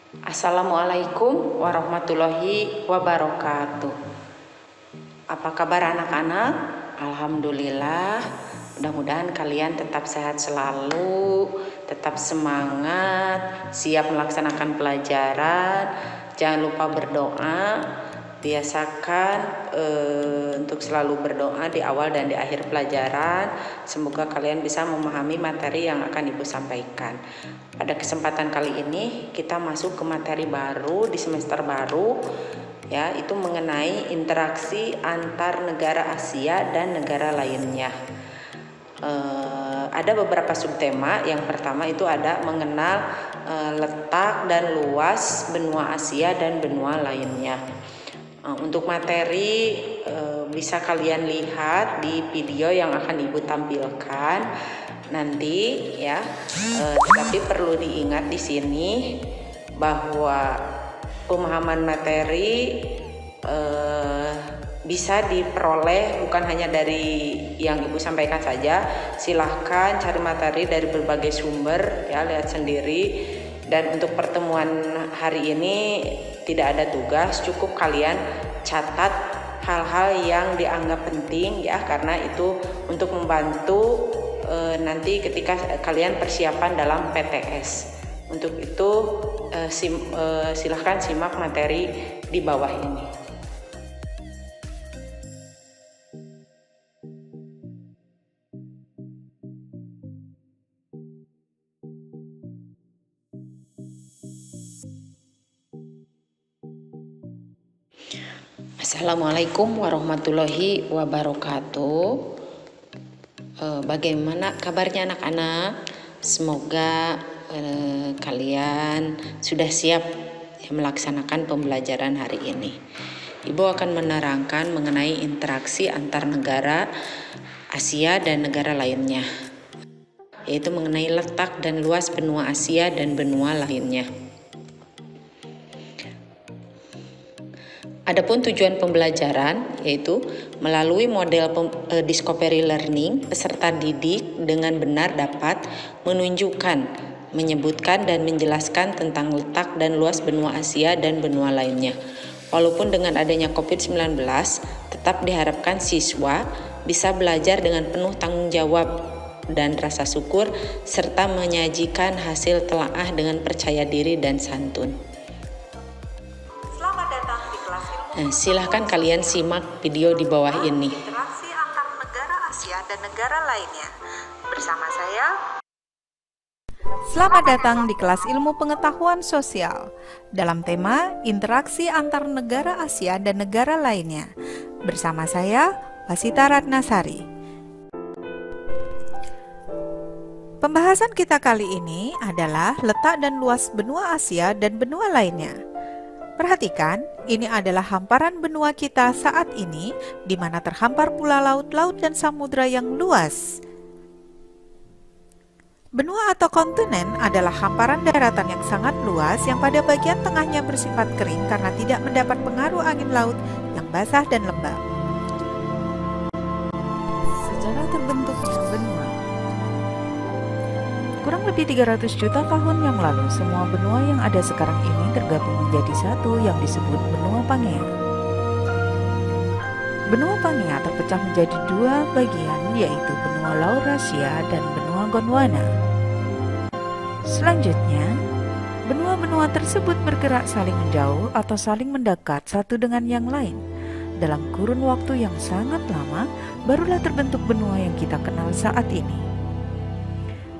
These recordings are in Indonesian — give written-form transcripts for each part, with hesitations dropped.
Assalamualaikum warahmatullahi wabarakatuh. Apa kabar anak-anak? Alhamdulillah, mudah-mudahan kalian tetap sehat selalu, tetap semangat, siap melaksanakan pelajaran. Jangan lupa berdoa. Biasakan untuk selalu berdoa di awal dan di akhir pelajaran. Semoga kalian bisa memahami materi yang akan Ibu sampaikan. Pada kesempatan kali ini kita masuk ke materi baru di semester baru, ya, itu mengenai interaksi antar negara Asia dan negara lainnya. Ada beberapa subtema. Yang pertama itu ada mengenal letak dan luas benua Asia dan benua lainnya. Untuk materi bisa kalian lihat di video yang akan Ibu tampilkan nanti, ya. Tapi perlu diingat di sini bahwa pemahaman materi bisa diperoleh bukan hanya dari yang Ibu sampaikan saja. Silahkan cari materi dari berbagai sumber, ya, lihat sendiri. Dan untuk pertemuan hari ini tidak ada tugas, cukup kalian catat hal-hal yang dianggap penting, ya, karena itu untuk membantu nanti ketika kalian persiapan dalam PTS. Untuk itu silahkan simak materi di bawah ini. Assalamualaikum warahmatullahi wabarakatuh. Bagaimana kabarnya anak-anak? Semoga kalian sudah siap melaksanakan pembelajaran hari ini. Ibu akan menerangkan mengenai interaksi antar negara Asia dan negara lainnya, yaitu mengenai letak dan luas benua Asia dan benua lainnya. Adapun tujuan pembelajaran yaitu melalui model discovery learning, peserta didik dengan benar dapat menunjukkan, menyebutkan dan menjelaskan tentang letak dan luas benua Asia dan benua lainnya. Walaupun dengan adanya COVID-19, tetap diharapkan siswa bisa belajar dengan penuh tanggung jawab dan rasa syukur serta menyajikan hasil telaah dengan percaya diri dan santun. Silahkan kalian simak video di bawah ini. Interaksi antar negara Asia dan negara lainnya. Bersama saya. Selamat datang di kelas ilmu pengetahuan sosial dalam tema interaksi antar negara Asia dan negara lainnya. Bersama saya, Wasita Ratnasari. Pembahasan kita kali ini adalah letak dan luas benua Asia dan benua lainnya. Perhatikan, ini adalah hamparan benua kita saat ini, di mana terhampar pula laut-laut dan samudra yang luas. Benua atau kontinen adalah hamparan daratan yang sangat luas yang pada bagian tengahnya bersifat kering karena tidak mendapat pengaruh angin laut yang basah dan lembab. Sejarah terbentuknya benua. Kurang lebih 300 juta tahun yang lalu, semua benua yang ada sekarang ini tergabung menjadi satu yang disebut benua Pangea. Benua Pangea terpecah menjadi dua bagian, yaitu benua Laurasia dan benua Gondwana. Selanjutnya, benua-benua tersebut bergerak saling menjauh atau saling mendekat satu dengan yang lain. Dalam kurun waktu yang sangat lama, barulah terbentuk benua yang kita kenal saat ini.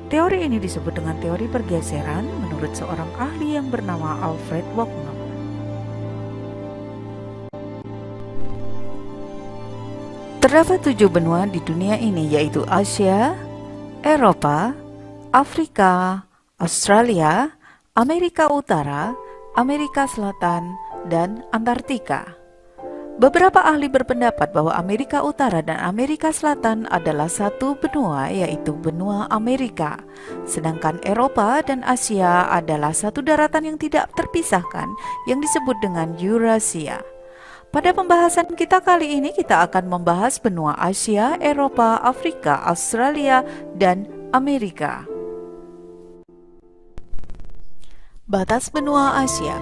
Teori ini disebut dengan teori pergeseran menurut seorang ahli yang bernama Alfred Wagner. Terdapat 7 benua di dunia ini, yaitu Asia, Eropa, Afrika, Australia, Amerika Utara, Amerika Selatan, dan Antartika. Beberapa ahli berpendapat bahwa Amerika Utara dan Amerika Selatan adalah satu benua, yaitu benua Amerika. Sedangkan Eropa dan Asia adalah satu daratan yang tidak terpisahkan yang disebut dengan Eurasia. Pada pembahasan kita kali ini kita akan membahas benua Asia, Eropa, Afrika, Australia, dan Amerika. Batas benua Asia.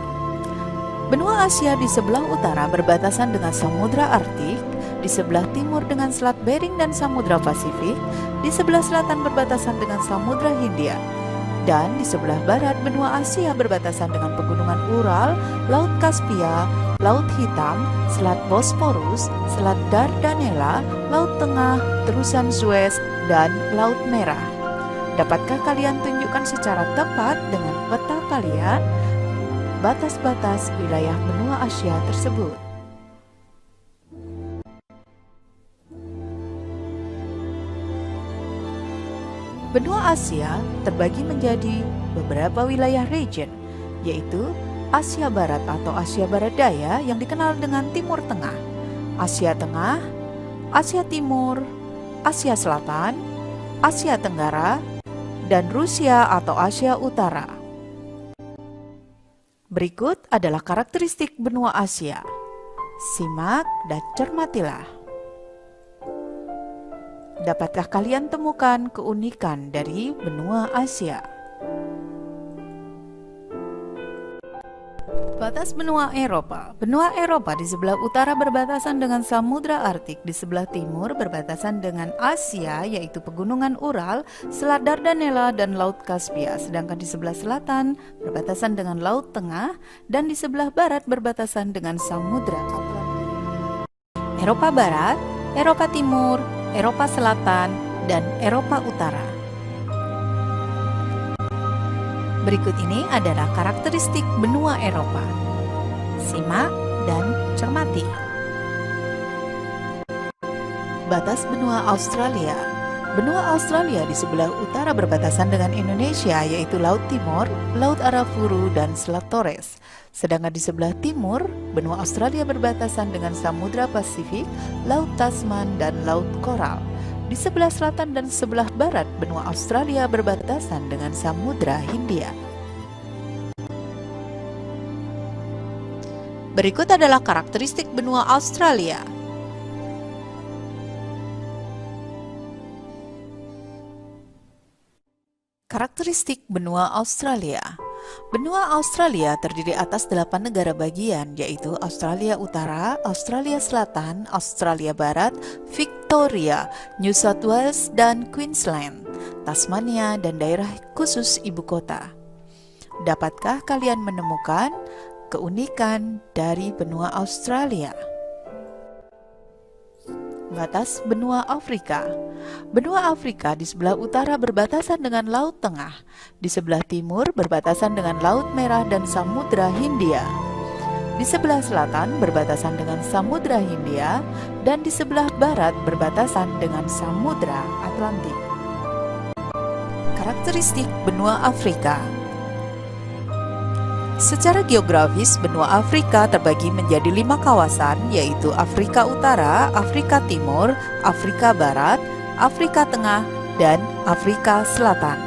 Benua Asia di sebelah utara berbatasan dengan Samudra Arktik, di sebelah timur dengan Selat Bering dan Samudra Pasifik, di sebelah selatan berbatasan dengan Samudra Hindia, dan di sebelah barat benua Asia berbatasan dengan Pegunungan Ural, Laut Kaspia, Laut Hitam, Selat Bosporus, Selat Dardanella, Laut Tengah, Terusan Suez, dan Laut Merah. Dapatkah kalian tunjukkan secara tepat dengan peta kalian batas-batas wilayah benua Asia tersebut? Benua Asia terbagi menjadi beberapa wilayah region, yaitu Asia Barat atau Asia Barat Daya yang dikenal dengan Timur Tengah, Asia Tengah, Asia Timur, Asia Selatan, Asia Tenggara, dan Rusia atau Asia Utara. Berikut adalah karakteristik benua Asia. Simak dan cermatilah. Dapatkah kalian temukan keunikan dari benua Asia? Batas benua Eropa. Benua Eropa di sebelah utara berbatasan dengan Samudra Arktik, di sebelah timur berbatasan dengan Asia yaitu Pegunungan Ural, Selat Dardanella dan Laut Kaspia, sedangkan di sebelah selatan berbatasan dengan Laut Tengah dan di sebelah barat berbatasan dengan Samudra Atlantik. Eropa Barat, Eropa Timur, Eropa Selatan, dan Eropa Utara. Berikut ini adalah karakteristik benua Eropa. Simak dan cermati. Batas benua Australia. Benua Australia di sebelah utara berbatasan dengan Indonesia yaitu Laut Timor, Laut Arafuru, dan Selat Torres. Sedangkan di sebelah timur, benua Australia berbatasan dengan Samudra Pasifik, Laut Tasman, dan Laut Koral. Di sebelah selatan dan sebelah barat, benua Australia berbatasan dengan Samudra Hindia. Berikut adalah karakteristik benua Australia. Karakteristik benua Australia. Benua Australia terdiri atas 8 negara bagian, yaitu Australia Utara, Australia Selatan, Australia Barat, Victoria, New South Wales, dan Queensland, Tasmania, dan daerah khusus ibu kota. Dapatkah kalian menemukan keunikan dari benua Australia? Batas benua Afrika. Benua Afrika di sebelah utara berbatasan dengan Laut Tengah, di sebelah timur berbatasan dengan Laut Merah dan Samudra Hindia, di sebelah selatan berbatasan dengan Samudra Hindia, dan di sebelah barat berbatasan dengan Samudra Atlantik. Karakteristik benua Afrika. Secara geografis, benua Afrika terbagi menjadi 5 kawasan, yaitu Afrika Utara, Afrika Timur, Afrika Barat, Afrika Tengah, dan Afrika Selatan.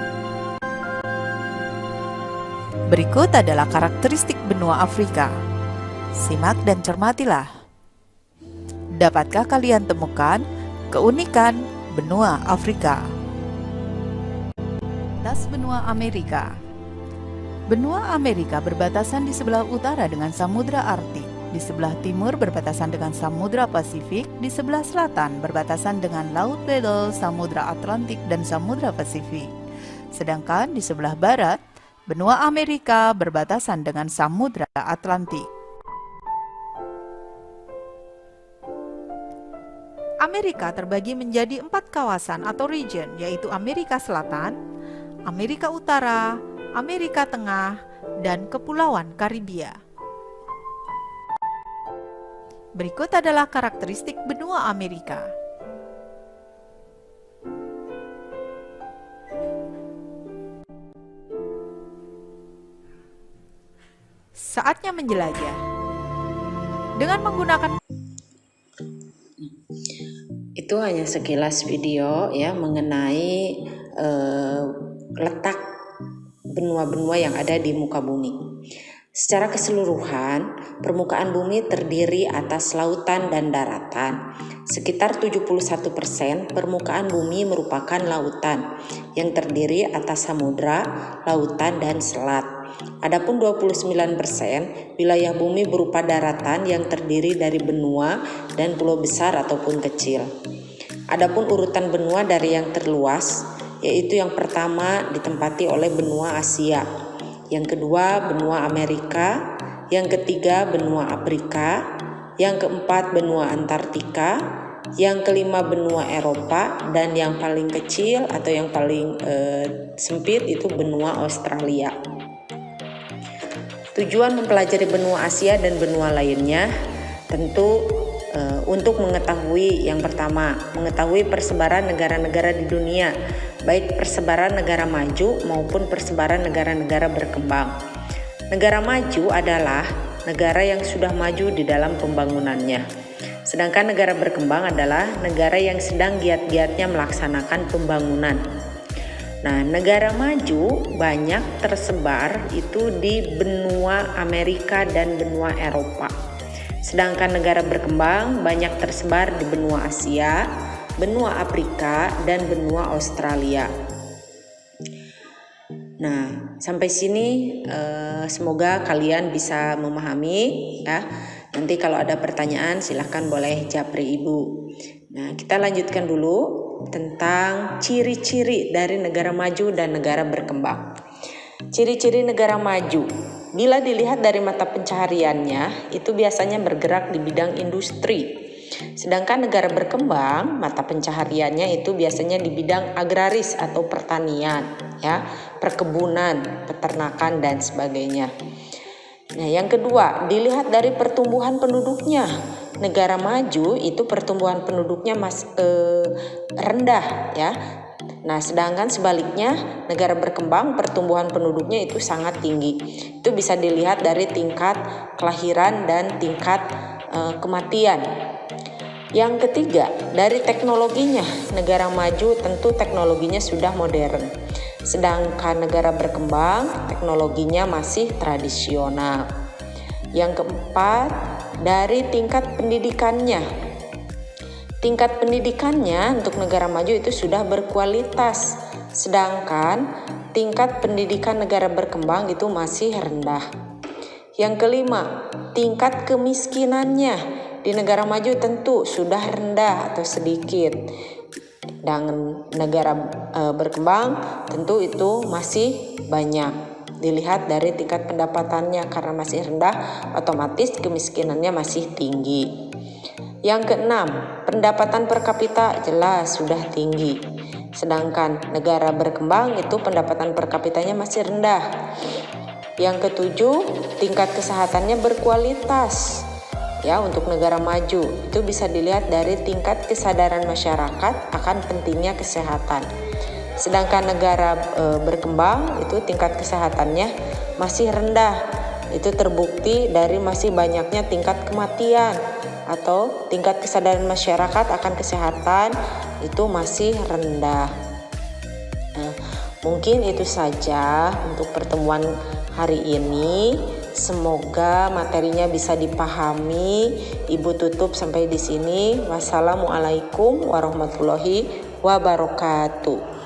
Berikut adalah karakteristik benua Afrika. Simak dan cermatilah. Dapatkah kalian temukan keunikan benua Afrika? Batas benua Amerika. Benua Amerika berbatasan di sebelah utara dengan Samudra Arktik, di sebelah timur berbatasan dengan Samudra Pasifik, di sebelah selatan berbatasan dengan Laut Weddell, Samudra Atlantik, dan Samudra Pasifik. Sedangkan di sebelah barat, benua Amerika berbatasan dengan Samudra Atlantik. Amerika terbagi menjadi 4 kawasan atau region, yaitu Amerika Selatan, Amerika Utara, Amerika Tengah, dan Kepulauan Karibia. Berikut adalah karakteristik benua Amerika. Saatnya menjelajah. Dengan menggunakan Itu hanya sekilas video ya mengenai letak benua-benua yang ada di muka bumi. Secara keseluruhan, permukaan bumi terdiri atas lautan dan daratan. Sekitar 71% permukaan bumi merupakan lautan yang terdiri atas samudra, lautan, dan selat. Adapun 29% wilayah bumi berupa daratan yang terdiri dari benua dan pulau besar ataupun kecil. Adapun urutan benua dari yang terluas, yaitu yang pertama ditempati oleh benua Asia, yang kedua benua Amerika, yang ketiga benua Afrika, yang keempat benua Antartika, yang kelima benua Eropa, dan yang paling kecil atau yang paling sempit itu benua Australia. Tujuan mempelajari benua Asia dan benua lainnya tentu untuk mengetahui yang pertama, mengetahui persebaran negara-negara di dunia, baik persebaran negara maju maupun persebaran negara-negara berkembang. Negara maju adalah negara yang sudah maju di dalam pembangunannya. Sedangkan negara berkembang adalah negara yang sedang giat-giatnya melaksanakan pembangunan. Nah, negara maju banyak tersebar itu di benua Amerika dan benua Eropa. Sedangkan negara berkembang banyak tersebar di benua Asia, benua Afrika, dan benua Australia. Nah, sampai sini semoga kalian bisa memahami ya. Nanti kalau ada pertanyaan silahkan boleh japri Ibu. Nah, kita lanjutkan dulu tentang ciri-ciri dari negara maju dan negara berkembang. Ciri-ciri negara maju. Bila dilihat dari mata pencahariannya, itu biasanya bergerak di bidang industri. Sedangkan negara berkembang, mata pencahariannya itu biasanya di bidang agraris atau pertanian, ya, perkebunan, peternakan, dan sebagainya. Nah, yang kedua, dilihat dari pertumbuhan penduduknya. Negara maju itu pertumbuhan penduduknya rendah, ya. Nah, sedangkan sebaliknya negara berkembang pertumbuhan penduduknya itu sangat tinggi. Itu bisa dilihat dari tingkat kelahiran dan tingkat kematian. Yang ketiga, dari teknologinya, negara maju tentu teknologinya sudah modern. Sedangkan negara berkembang teknologinya masih tradisional. Yang keempat, dari tingkat pendidikannya. Tingkat pendidikannya untuk negara maju itu sudah berkualitas, sedangkan tingkat pendidikan negara berkembang itu masih rendah. Yang kelima, tingkat kemiskinannya di negara maju tentu sudah rendah atau sedikit. Dan negara berkembang tentu itu masih banyak. Dilihat dari tingkat pendapatannya, karena masih rendah, otomatis kemiskinannya masih tinggi. Yang keenam, pendapatan per kapita jelas sudah tinggi. Sedangkan negara berkembang itu pendapatan per kapitanya masih rendah. Yang ketujuh, tingkat kesehatannya berkualitas. Ya, untuk negara maju itu bisa dilihat dari tingkat kesadaran masyarakat akan pentingnya kesehatan. Sedangkan negara berkembang itu tingkat kesehatannya masih rendah. Itu terbukti dari masih banyaknya tingkat kematian atau tingkat kesadaran masyarakat akan kesehatan itu masih rendah. Nah, mungkin itu saja untuk pertemuan hari ini. Semoga materinya bisa dipahami. Ibu tutup sampai di sini. Wassalamualaikum warahmatullahi wabarakatuh.